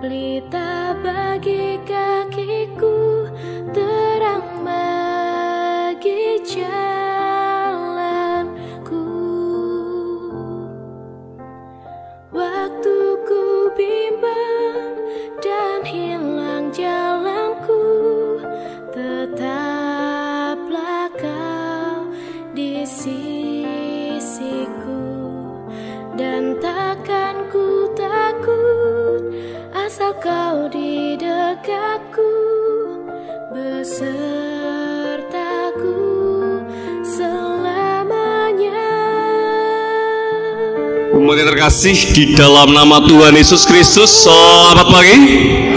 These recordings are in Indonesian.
pelita bagi kakiku, terang bagi jalanku. Waktu ku bimbang dan hilang jalanku, tetaplah kau di sisiku. Dan takkan ku takut asal kau di dekatku, besertaku selamanya. Umat yang terkasih di dalam nama Tuhan Yesus Kristus, selamat pagi.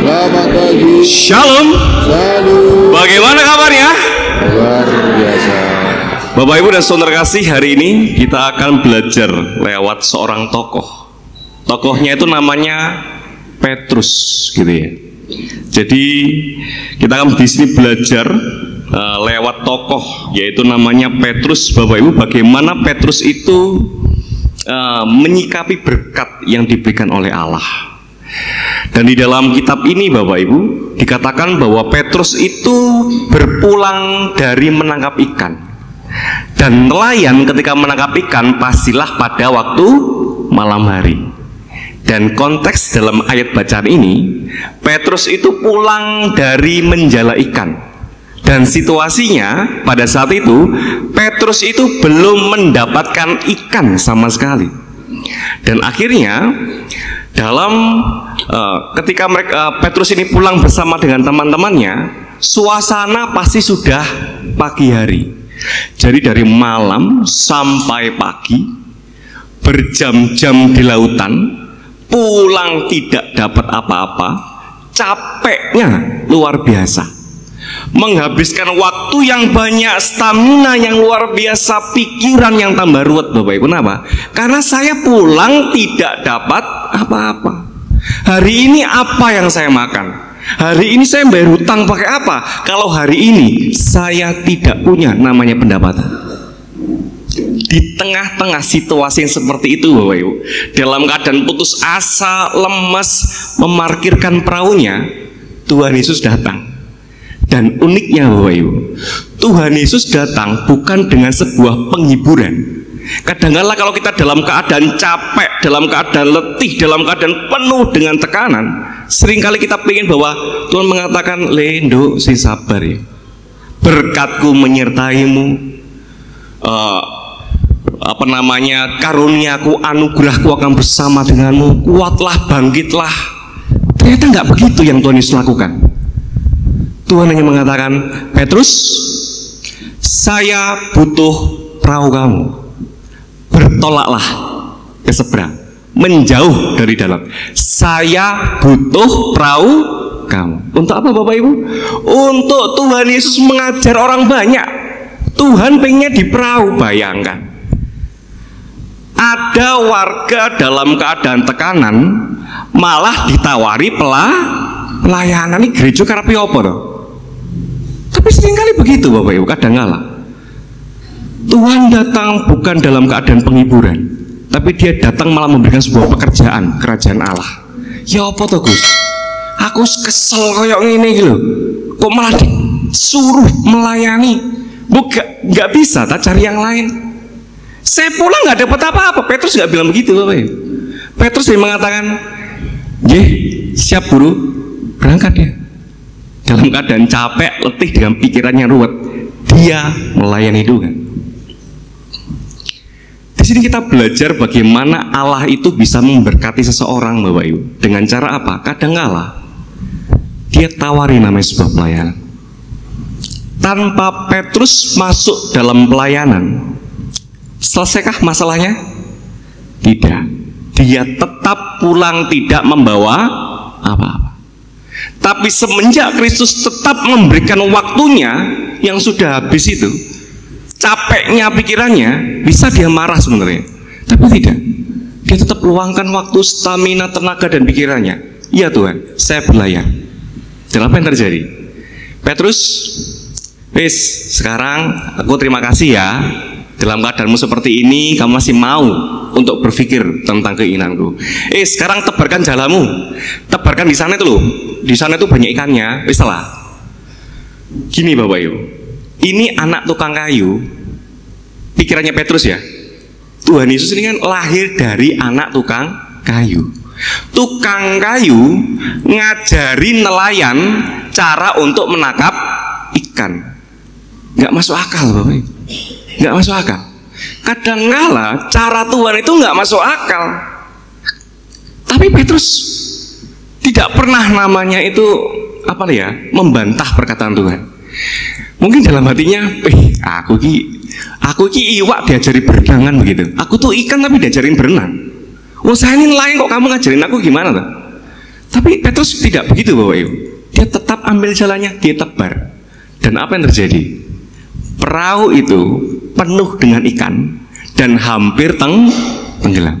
Selamat pagi. Shalom. Shalom. Bagaimana kabarnya? Luar biasa. Bapak Ibu dan saudara terkasih, hari ini kita akan belajar lewat seorang tokoh. Tokohnya itu namanya Petrus, gitu ya. Jadi kita akan di sini belajar lewat tokoh, yaitu namanya Petrus. Bapak Ibu, bagaimana Petrus itu menyikapi berkat yang diberikan oleh Allah. Dan di dalam kitab ini Bapak Ibu dikatakan bahwa Petrus itu berpulang dari menangkap ikan. Dan nelayan ketika menangkap ikan pastilah pada waktu malam hari. Dan konteks dalam ayat bacaan ini, Petrus itu pulang dari menjala ikan. Dan situasinya pada saat itu Petrus itu belum mendapatkan ikan sama sekali. Dan akhirnya dalam ketika Petrus ini pulang bersama dengan teman-temannya, suasana pasti sudah pagi hari. Jadi dari malam sampai pagi, berjam-jam di lautan, pulang tidak dapat apa-apa, capeknya luar biasa, menghabiskan waktu yang banyak, stamina yang luar biasa, pikiran yang tambah ruwet. Bapak Ibu, kenapa? Karena saya pulang tidak dapat apa-apa. Hari ini apa yang saya makan? Hari ini saya bayar hutang pakai apa? Kalau hari ini saya tidak punya namanya pendapatan. Di tengah-tengah situasi yang seperti itu Bapak Ibu, dalam keadaan putus asa, lemas, memarkirkan perahunya, Tuhan Yesus datang. Dan uniknya Bapak Ibu, Tuhan Yesus datang bukan dengan sebuah penghiburan. Kadang-kala kalau kita dalam keadaan capek, dalam keadaan letih, dalam keadaan penuh dengan tekanan, seringkali kita pengen bahwa Tuhan mengatakan, "Lendo, si sabar ya, berkatku menyertaimu, karuniaku, anugerahku akan bersama denganmu, kuatlah, bangkitlah." Ternyata nggak begitu yang Tuhan Yesus lakukan. Tuhan hanya mengatakan, "Petrus, saya butuh perahu kamu, bertolaklah ke seberang, menjauh dari dalam. Saya butuh perahu kamu." Untuk apa Bapak Ibu? Untuk Tuhan Yesus mengajar orang banyak. Tuhan pengennya di perahu. Bayangkan, ada warga dalam keadaan tekanan malah ditawari pelayanan. Ini gereja karepe apa toh? Tapi seringkali begitu Bapak Ibu, kadang-kala Tuhan datang bukan dalam keadaan penghiburan, tapi dia datang malah memberikan sebuah pekerjaan kerajaan Allah. Ya apa toh Gus? Aku kesel kayak ngene iki lho. Kok malah disuruh melayani? Nggak bisa, tak cari yang lain. Saya pulang nggak dapat apa-apa. Petrus nggak bilang begitu Bapak Ibu. Petrus yang mengatakan, "Nggih, siap guru, berangkat ya." Dalam keadaan capek, letih, dengan pikirannya ruwet, dia melayani Tuhan. Di sini kita belajar bagaimana Allah itu bisa memberkati seseorang Bapak Ibu. Dengan cara apa? Kadang-kala dia tawari namanya sebuah pelayanan. Tanpa Petrus masuk dalam pelayanan, selesaikah masalahnya? Tidak. Dia tetap pulang tidak membawa apa-apa. Tapi semenjak Kristus tetap memberikan waktunya yang sudah habis itu, capeknya pikirannya, bisa dia marah sebenarnya, tapi tidak. Dia tetap luangkan waktu, stamina, tenaga, dan pikirannya. Iya Tuhan, saya berlayar. Dan apa yang terjadi? Petrus, wis, sekarang aku terima kasih ya. dalam keadaanmu seperti ini, kamu masih mau untuk berpikir tentang keinginanku. Sekarang tebarkan jalamu, tebarkan di sana itu loh. Di sana itu banyak ikannya. Salah. Gini Bapak Ibu, ini anak tukang kayu. Pikirannya Petrus ya. Tuhan Yesus ini kan lahir dari anak tukang kayu. Tukang kayu ngajarin nelayan cara untuk menangkap ikan. Nggak masuk akal Bapak Ibu. Nggak masuk akal. Kadangkala cara Tuhan itu nggak masuk akal. Tapi Petrus tidak pernah namanya itu membantah perkataan Tuhan. Mungkin dalam hatinya, aku ki iwak diajari berenang begitu. Aku tuh ikan tapi diajarin berenang. Saya ini nelayan kok kamu ngajarin aku gimana tuh? Tapi Petrus tidak begitu Bapak Ibu. Dia tetap ambil jalannya, dia tebar. Dan apa yang terjadi? Perahu itu penuh dengan ikan dan hampir tenggelam.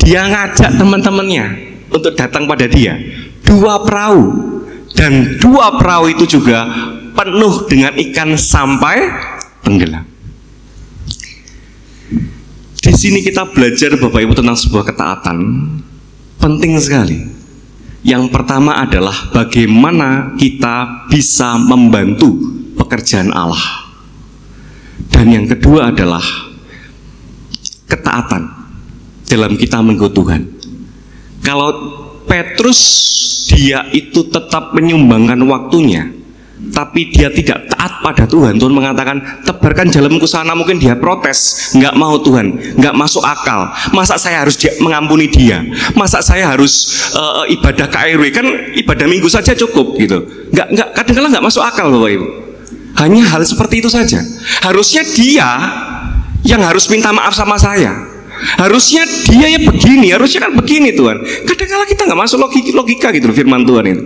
Dia ngajak teman-temannya untuk datang pada dia. 2 perahu, dan 2 perahu itu juga penuh dengan ikan sampai tenggelam. Di sini kita belajar Bapak Ibu tentang sebuah ketaatan penting sekali. Yang pertama adalah bagaimana kita bisa membantu pekerjaan Allah. Dan yang kedua adalah ketaatan dalam kita mengikut Tuhan. Kalau Petrus dia itu tetap menyumbangkan waktunya, tapi dia tidak taat pada Tuhan. Tuhan mengatakan tebarkan jalanmu ke sana, mungkin dia protes, nggak mau Tuhan, nggak masuk akal. Masa saya harus mengampuni dia? Masa saya harus ibadah KRW? Kan ibadah minggu saja cukup gitu. Nggak kadang-kadang nggak masuk akal Bapak Ibu. Hanya hal seperti itu saja. Harusnya dia yang harus minta maaf sama saya. Harusnya dia ya begini, harusnya kan begini Tuhan. Kadang-kadang kita nggak masuk logika gitu firman Tuhan itu.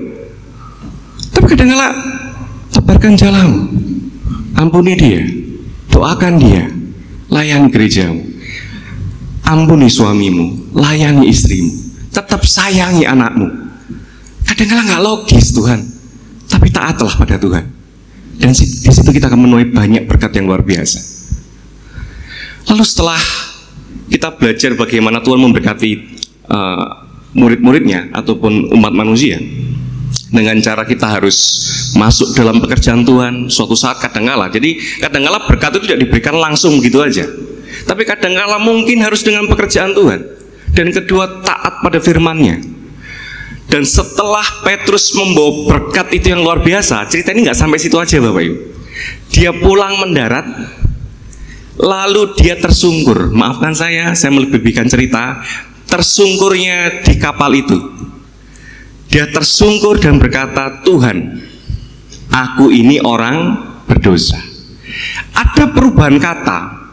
Tapi kadang-kadang tebarkan jalanmu, ampuni dia, doakan dia, layani gerejamu, ampuni suamimu, layani istrimu, tetap sayangi anakmu. Kadang-kadang nggak logis Tuhan, tapi taatlah pada Tuhan. Dan di situ kita akan menuai banyak berkat yang luar biasa. Lalu setelah kita belajar bagaimana Tuhan memberkati murid-muridnya ataupun umat manusia dengan cara kita harus masuk dalam pekerjaan Tuhan suatu saat kadangkala. Jadi kadangkala berkat itu tidak diberikan langsung gitu aja. Tapi kadangkala mungkin harus dengan pekerjaan Tuhan. Dan kedua, taat pada firman-Nya. Dan setelah Petrus membawa berkat itu yang luar biasa, cerita ini nggak sampai situ aja Bapak Ibu. Dia pulang mendarat, lalu dia tersungkur. Maafkan saya melebihkan cerita. Tersungkurnya di kapal itu, dia tersungkur dan berkata, Tuhan, aku ini orang berdosa. Ada perubahan kata.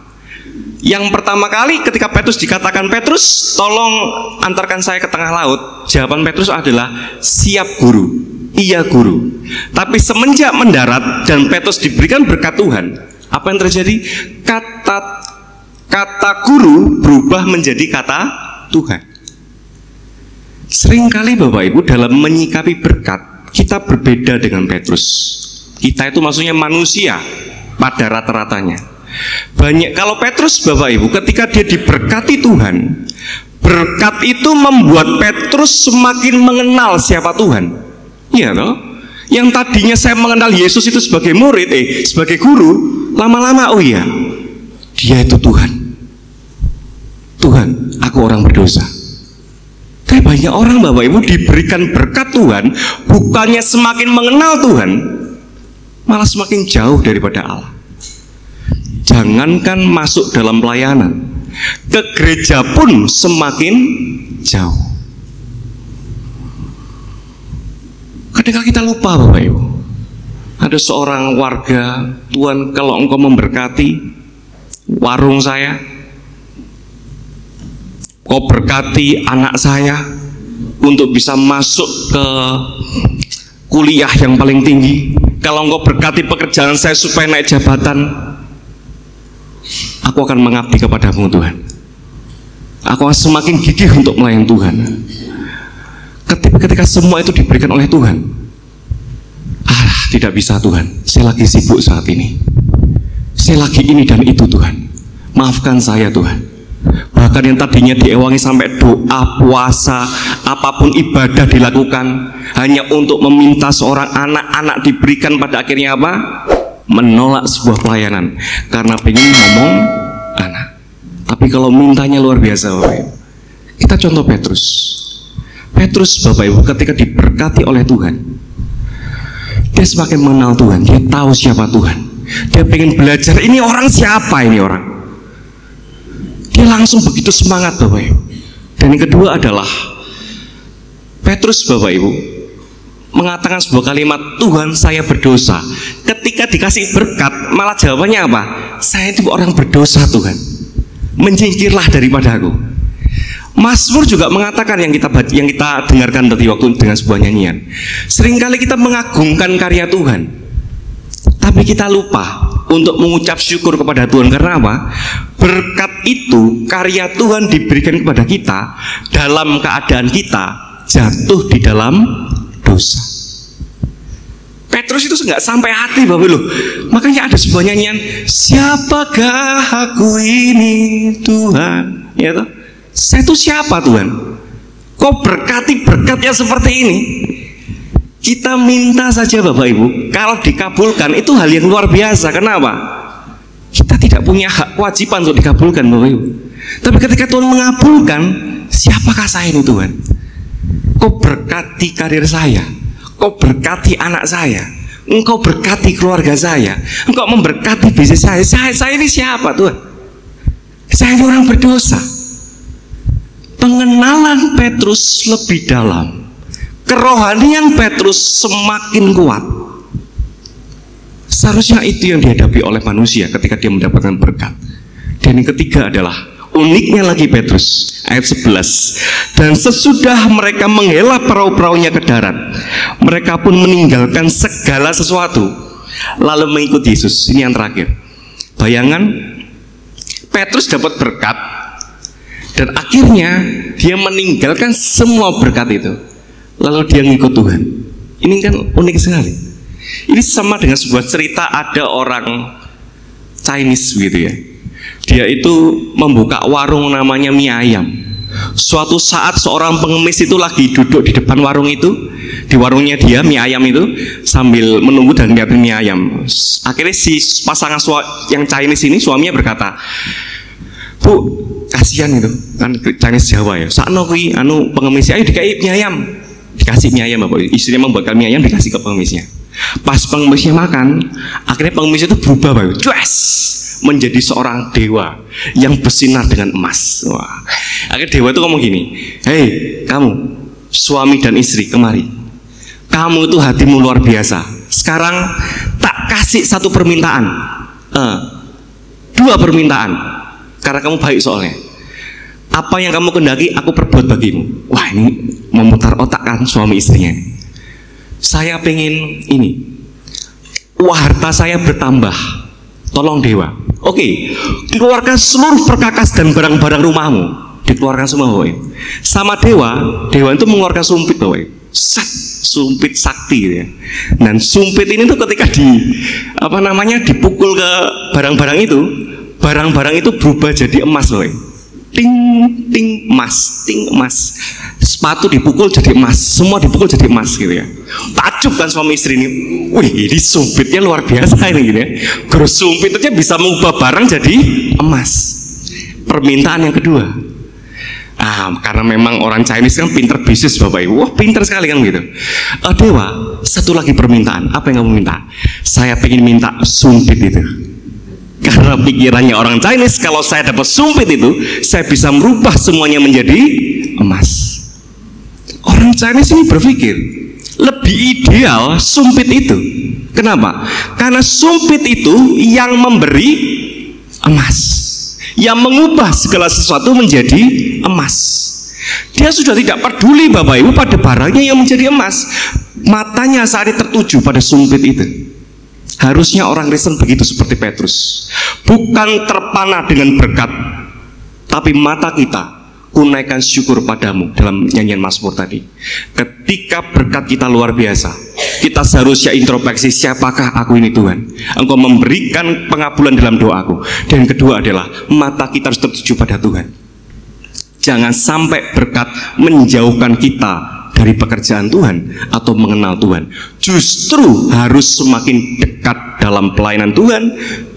Yang pertama kali ketika Petrus dikatakan, Petrus tolong antarkan saya ke tengah laut, jawaban Petrus adalah siap guru, iya guru. Tapi semenjak mendarat dan Petrus diberikan berkat Tuhan, apa yang terjadi? Kata guru berubah menjadi kata Tuhan. Seringkali Bapak Ibu dalam menyikapi berkat kita berbeda dengan Petrus. Kita itu maksudnya manusia pada rata-ratanya. Banyak kalau Petrus Bapak Ibu ketika dia diberkati Tuhan, berkat itu membuat Petrus semakin mengenal siapa Tuhan. Iya toh? Yang tadinya saya mengenal Yesus itu sebagai murid, sebagai guru, lama-lama oh iya, dia itu Tuhan. Tuhan, aku orang berdosa. Tapi banyak orang Bapak Ibu diberikan berkat Tuhan, bukannya semakin mengenal Tuhan, malah semakin jauh daripada Allah. Jangankan masuk dalam pelayanan, ke gereja pun semakin jauh. Ketika kita lupa Bapak Ibu, ada seorang warga, Tuhan kalau engkau memberkati warung saya, kau berkati anak saya untuk bisa masuk ke kuliah yang paling tinggi, kalau engkau berkati pekerjaan saya supaya naik jabatan, aku akan mengabdi kepadamu Tuhan. Aku akan semakin gigih untuk melayani Tuhan. Ketika semua itu diberikan oleh Tuhan, tidak bisa Tuhan, saya lagi sibuk saat ini, saya lagi ini dan itu Tuhan, maafkan saya Tuhan. Bahkan yang tadinya diewangi sampai doa, puasa, apapun ibadah dilakukan hanya untuk meminta seorang anak diberikan, pada akhirnya apa? Menolak sebuah pelayanan karena pengen ngomong anak. Tapi kalau mintanya luar biasa Bapak Ibu. Kita contoh Petrus. Petrus Bapak Ibu ketika diberkati oleh Tuhan, dia semakin mengenal Tuhan, dia tahu siapa Tuhan. Dia pengen belajar, ini orang siapa ini orang. Dia langsung begitu semangat Bapak Ibu. Dan yang kedua adalah Petrus Bapak Ibu mengatakan sebuah kalimat, Tuhan saya berdosa. Ketika dikasih berkat malah jawabannya apa? Saya itu orang berdosa Tuhan, menyingkirlah daripada aku. Mazmur juga mengatakan yang kita dengarkan tadi waktu dengan sebuah nyanyian. Seringkali kita mengagungkan karya Tuhan, tapi kita lupa untuk mengucap syukur kepada Tuhan. Karena apa? Berkat itu, karya Tuhan diberikan kepada kita dalam keadaan kita jatuh di dalam dosa. Petrus itu nggak sampai hati Bapak loh. Makanya ada sebuah nyanyian, siapakah aku ini Tuhan, ya toh? Saya itu siapa Tuhan? Kok berkati berkatnya seperti ini? Kita minta saja Bapak Ibu, kalau dikabulkan itu hal yang luar biasa. Kenapa? Kita tidak punya hak kewajiban untuk dikabulkan Bapak Ibu. Tapi ketika Tuhan mengabulkan, siapakah saya ini Tuhan? Kau berkati karir saya, Kau berkati anak saya, Engkau berkati keluarga saya, Engkau memberkati bisnis saya. Saya ini siapa Tuhan? Saya ini orang berdosa. Pengenalan Petrus lebih dalam, kerohanian Petrus semakin kuat. Seharusnya itu yang dihadapi oleh manusia ketika dia mendapatkan berkat. Dan yang ketiga adalah uniknya lagi Petrus, ayat 11. Dan sesudah mereka menghela perahu-perahunya ke darat, mereka pun meninggalkan segala sesuatu lalu mengikut Yesus. Ini yang terakhir. Bayangan, Petrus dapat berkat dan akhirnya dia meninggalkan semua berkat itu, lalu dia ngikut Tuhan. Ini kan unik sekali. Ini sama dengan sebuah cerita, ada orang Chinese gitu ya. Dia itu membuka warung namanya mie ayam. Suatu saat seorang pengemis itu lagi duduk di depan warung itu, di warungnya dia mie ayam itu, sambil menunggu dan lihatin mie ayam. Akhirnya si pasangan yang Chinese ini, suaminya berkata, Bu, kasihan itu kan Chinese Jawa ya, sakno kui anu pengemisnya, ayo dikasih mie ayam. Dikasih mie ayam Bapak. Istrinya membuatkan mie ayam, dikasih ke pengemisnya. Pas pengemisnya makan, akhirnya pengemis itu berubah Bapak, cues, menjadi seorang dewa yang bersinar dengan emas. Wah. Akhirnya dewa itu ngomong gini, hei kamu suami dan istri, kemari. Kamu itu hatimu luar biasa. Sekarang tak kasih satu permintaan, dua permintaan, karena kamu baik soalnya. Apa yang kamu kendaki aku perbuat bagimu. Wah, ini memutar otak kan suami istrinya. Saya pengen ini, harta saya bertambah. Tolong dewa. Oke, keluarkan seluruh perkakas dan barang-barang rumahmu, dikeluarkan semua Bapak. Sama dewa itu mengeluarkan sumpit Bapak. Sumpit sakti gitu ya. Dan sumpit ini tuh ketika dipukul ke barang-barang itu berubah jadi emas Bapak. Ting ting emas, ting emas. Sepatu dipukul jadi emas, semua dipukul jadi emas gitu ya. Takjub kan suami istri ini. Wih, ini sumpitnya luar biasa ini gitu ya. Terus sumpit aja bisa mengubah barang jadi emas. Permintaan yang kedua. Karena memang orang Chinese kan pinter bisnis Bapak Ibu. Wah, pinter sekali kan gitu. Dewa, satu lagi permintaan. Apa yang kamu minta? Saya pengen minta sumpit itu. Karena pikirannya orang Chinese, kalau saya dapat sumpit itu, saya bisa merubah semuanya menjadi emas. Orang Chinese ini berpikir lebih ideal sumpit itu. Kenapa? Karena sumpit itu yang memberi emas, yang mengubah segala sesuatu menjadi emas. Dia sudah tidak peduli Bapak Ibu pada barangnya yang menjadi emas. Matanya saat ini tertuju pada sumpit itu. Harusnya orang Kristen begitu seperti Petrus, bukan terpana dengan berkat, tapi mata kita kunaikan syukur padamu. Dalam nyanyian Mazmur tadi, ketika berkat kita luar biasa, Kita seharusnya introspeksi, siapakah aku ini Tuhan? Engkau memberikan pengabulan dalam doaku. Dan kedua adalah mata kita harus tertuju pada Tuhan. Jangan sampai berkat menjauhkan kita dari pekerjaan Tuhan atau mengenal Tuhan. Justru harus semakin dekat dalam pelayanan Tuhan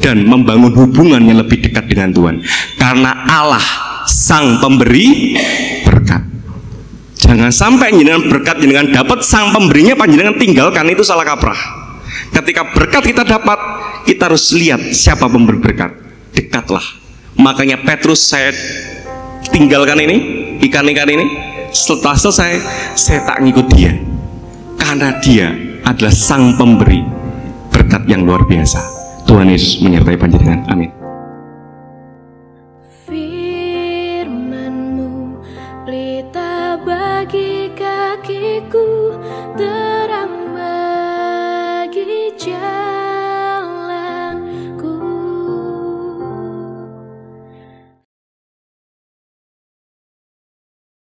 dan membangun hubungan yang lebih dekat dengan Tuhan. Karena Allah sang pemberi berkat. Jangan sampai jenengan berkat jenengan dapat, sang pemberinya panjenengan tinggalkan, itu salah kaprah. Ketika berkat kita dapat, kita harus lihat siapa pemberi berkat. Dekatlah. Makanya Petrus, saya tinggalkan ini, ikan-ikan ini. Setelah selesai, saya tak ngikut dia, karena dia adalah sang pemberi berkat yang luar biasa. Tuhan Yesus menyertai panjenengan. Amin. Firman-Mu pelita bagi kakiku,